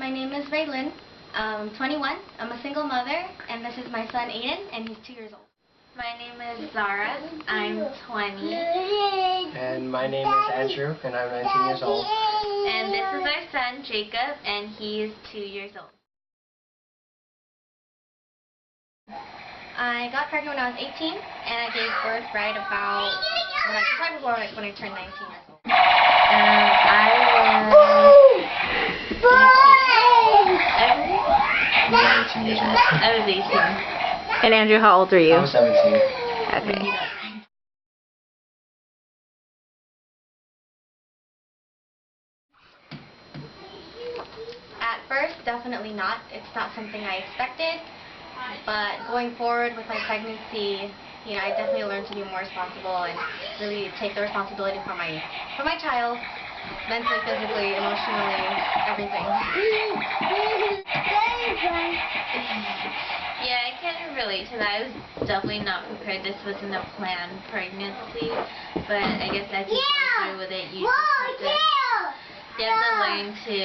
My name is Raylyn. I'm 21. I'm a single mother, and this is my son Aiden, and he's 2 years old. My name is Zara. I'm 20. And my name is Andrew, and I'm 19 years old. And this is our son Jacob, and he's 2 years old. I got pregnant when I was 18, and I gave birth right about when I turned 19 years old. I was 18. And Andrew, how old are you? I was 17. Okay. At first, definitely not. It's not something I expected. But going forward with my pregnancy, I definitely learned to be more responsible and really take the responsibility for my child, mentally, physically, emotionally, everything. Yeah, I can relate to that. I was definitely not prepared. This wasn't a planned pregnancy, but I guess as you go through with it, you have to learn to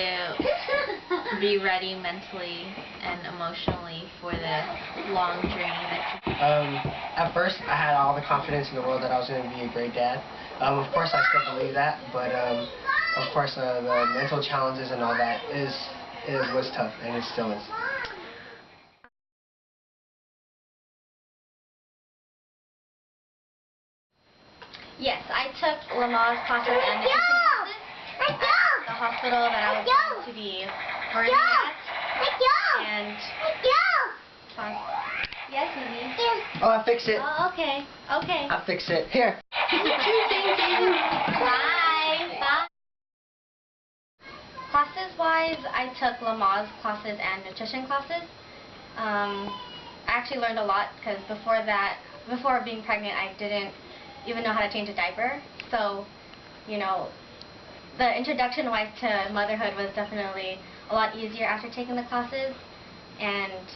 be ready mentally and emotionally for the long journey that you At first, I had all the confidence in the world that I was going to be a great dad. Of course, I still believe that, but of course, the mental challenges and all that was tough, and it still is. Yes, I took Lamaze classes and nutrition classes at the hospital that I was going to be birthing at. And yes, Evie. Oh, I fixed it. Oh, okay. Okay. I fixed it. Here. Bye. Bye. Classes-wise, I took Lamaze classes and nutrition classes. I actually learned a lot because before being pregnant, I didn't even know how to change a diaper. So, the introduction-wise to motherhood was definitely a lot easier after taking the classes. And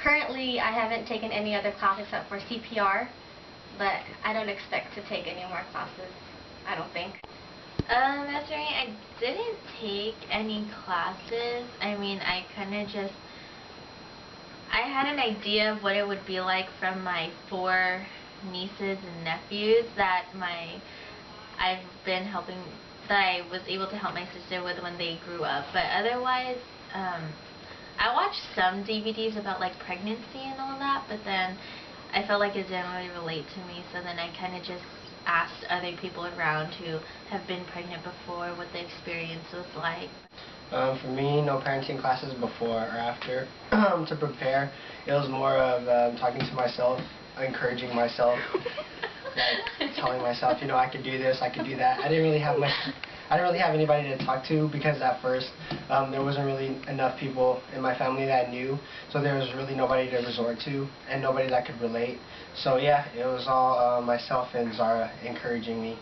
currently, I haven't taken any other class except for CPR, but I don't expect to take any more classes, I don't think. As for me, I didn't take any classes. I mean, I had an idea of what it would be like from my 4 nieces and nephews that I was able to help my sister with when they grew up. But otherwise, I watched some DVDs about like pregnancy and all that, but then I felt like it didn't really relate to me, so then I kind of just asked other people around who have been pregnant before what the experience was like. For me, no parenting classes before or after. To prepare, it was more of talking to myself, encouraging myself, like telling myself, I could do this, I could do that. I didn't really have anybody to talk to because at first there wasn't really enough people in my family that I knew, so there was really nobody to resort to and nobody that could relate. So yeah, it was all myself and Zara encouraging me.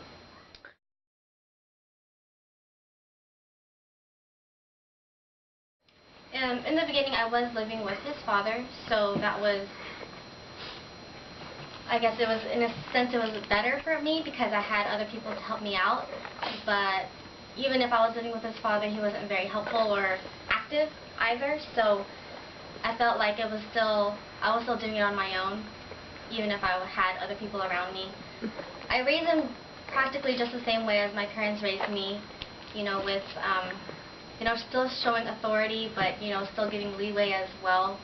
In the beginning, I was living with his father, so that was, I guess it was, in a sense, it was better for me because I had other people to help me out. But even if I was living with his father, he wasn't very helpful or active either, so I felt like I was still doing it on my own, even if I had other people around me. I raised him practically just the same way as my parents raised me, with still showing authority, but still giving leeway as well.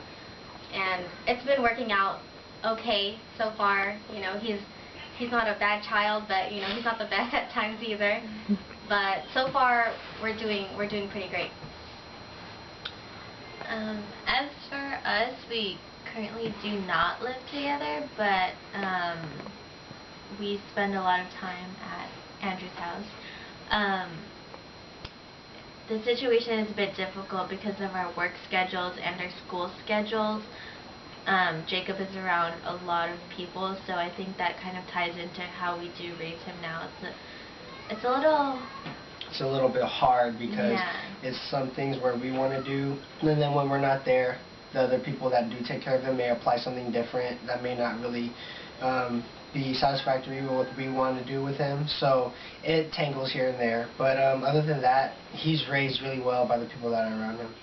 And it's been working out okay so far. He's not a bad child, but he's not the best at times either. But so far we're doing pretty great. As for us, we currently do not live together, but we spend a lot of time at Andrew's house. The situation is a bit difficult because of our work schedules and our school schedules. Jacob is around a lot of people, so I think that kind of ties into how we do raise him now. It's a little bit hard because it's some things where we want to do, and then when we're not there, the other people that do take care of him may apply something different that may not really be satisfactory with what we want to do with him. So it tangles here and there. But other than that, he's raised really well by the people that are around him.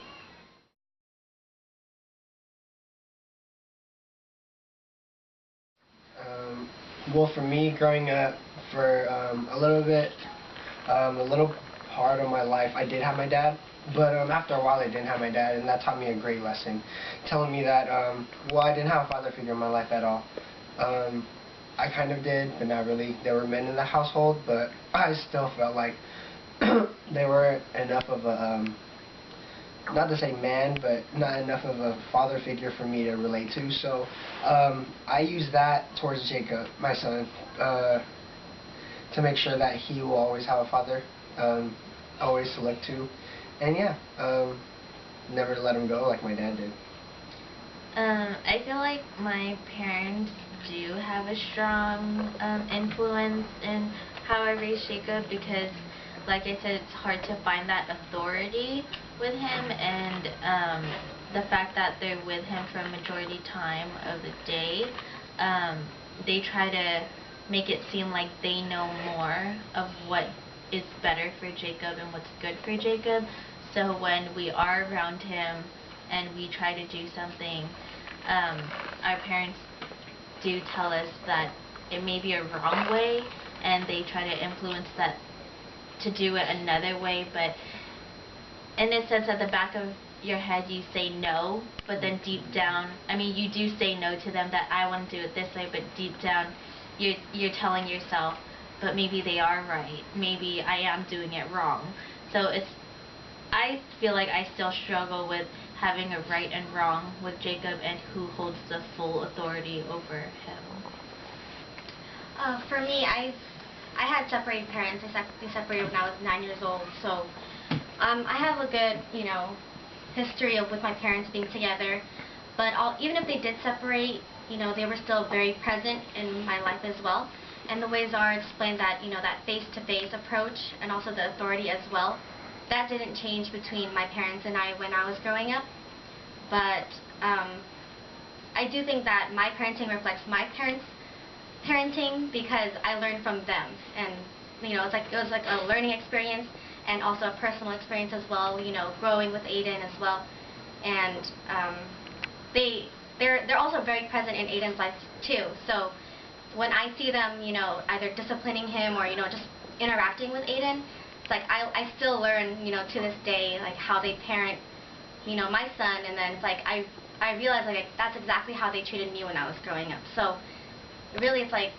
Well, for me, growing up, for a little part of my life, I did have my dad. But after a while, I didn't have my dad, and that taught me a great lesson, telling me that, well, I didn't have a father figure in my life at all. I kind of did, but not really. There were men in the household, but I still felt like they weren't enough of a, not to say man, but not enough of a father figure for me to relate to. So I use that towards Jacob, my son, to make sure that he will always have a father, always to look to. And yeah, never let him go like my dad did. I feel like my parents do have a strong influence in how I raised Jacob because, like I said, it's hard to find that authority with him, and the fact that they're with him for a majority time of the day, they try to make it seem like they know more of what is better for Jacob and what's good for Jacob. So when we are around him and we try to do something, our parents do tell us that it may be a wrong way, and they try to influence that to do it another way, but in a sense, at the back of your head you say no, but then deep down, I mean, you do say no to them that I want to do it this way, but deep down you're telling yourself, but maybe they are right, maybe I am doing it wrong. So I feel like I still struggle with having a right and wrong with Jacob and who holds the full authority over him. For me, I had separated parents. They separated when I was 9 years old, so I have a good, history with my parents being together. But even if they did separate, they were still very present in my life as well. And the ways are explained that, that face-to-face approach and also the authority as well, that didn't change between my parents and I when I was growing up. But I do think that my parenting reflects my parents' parenting because I learned from them, and it was like a learning experience and also a personal experience as well. Growing with Aiden as well, and they're also very present in Aiden's life too. So when I see them, either disciplining him or just interacting with Aiden, it's like I still learn, to this day, like how they parent, my son, and then it's like I realize like that's exactly how they treated me when I was growing up. So really, it's like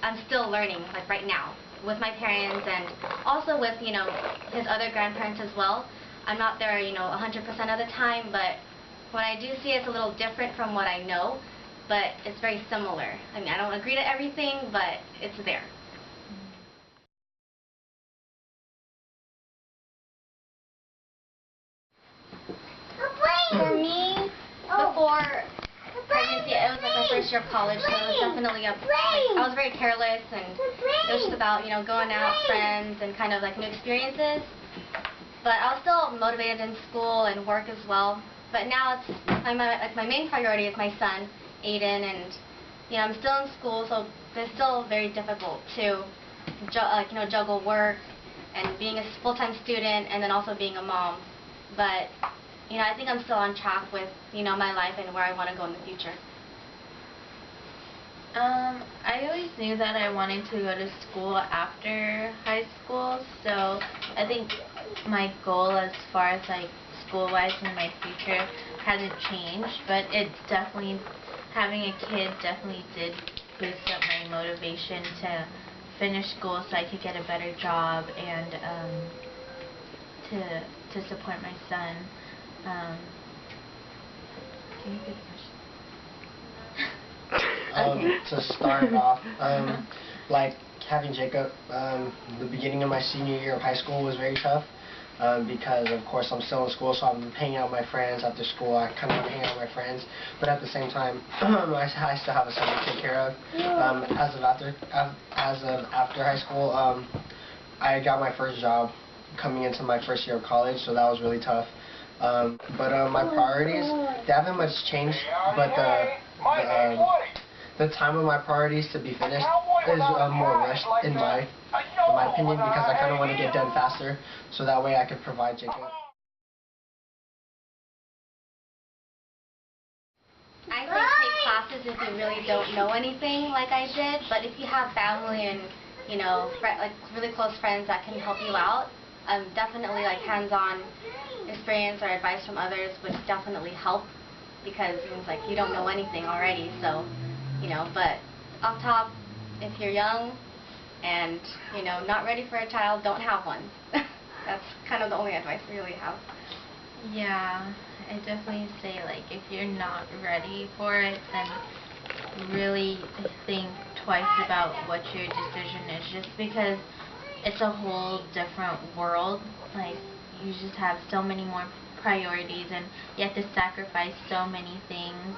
I'm still learning, like right now, with my parents and also with, his other grandparents as well. I'm not there, 100% of the time, but when I do see it, it's a little different from what I know, but it's very similar. I mean, I don't agree to everything, but it's there. For me, before pregnancy, it was like my first year of college, so it was definitely I was very careless, and it was just about, going out, friends, and kind of like new experiences. But I was still motivated in school and work as well. But now it's my main priority is my son, Aiden, and I'm still in school, so it's still very difficult to juggle work and being a full-time student and then also being a mom. But I think I'm still on track with my life and where I want to go in the future. I always knew that I wanted to go to school after high school, so I think my goal as far as like school-wise in my future hasn't changed, but it's definitely, having a kid definitely did boost up my motivation to finish school so I could get a better job and to support my son. Can you repeat the question? Okay. To start off, like having Jacob, the beginning of my senior year of high school was very tough because, of course, I'm still in school, so I'm hanging out with my friends after school. I kind of want to hang out with my friends, but at the same time, I still have a son to take care of. As of after high school, I got my first job coming into my first year of college, so that was really tough. But my priorities, they haven't much changed, but the time of my priorities to be finished is more rushed in my opinion, because I kind of want to get done faster so that way I can provide Jacob. I say take classes is if you really don't know anything like I did, but if you have family and, you know, like really close friends that can help you out, definitely like hands-on experience or advice from others would definitely help, because it's like you don't know anything already, so, you know, but off top, if you're young and, you know, not ready for a child, don't have one. That's kind of the only advice I really have. Yeah, I definitely say, like, if you're not ready for it, then really think twice about what your decision is, just because it's a whole different world. Like, you just have so many more priorities, and you have to sacrifice so many things.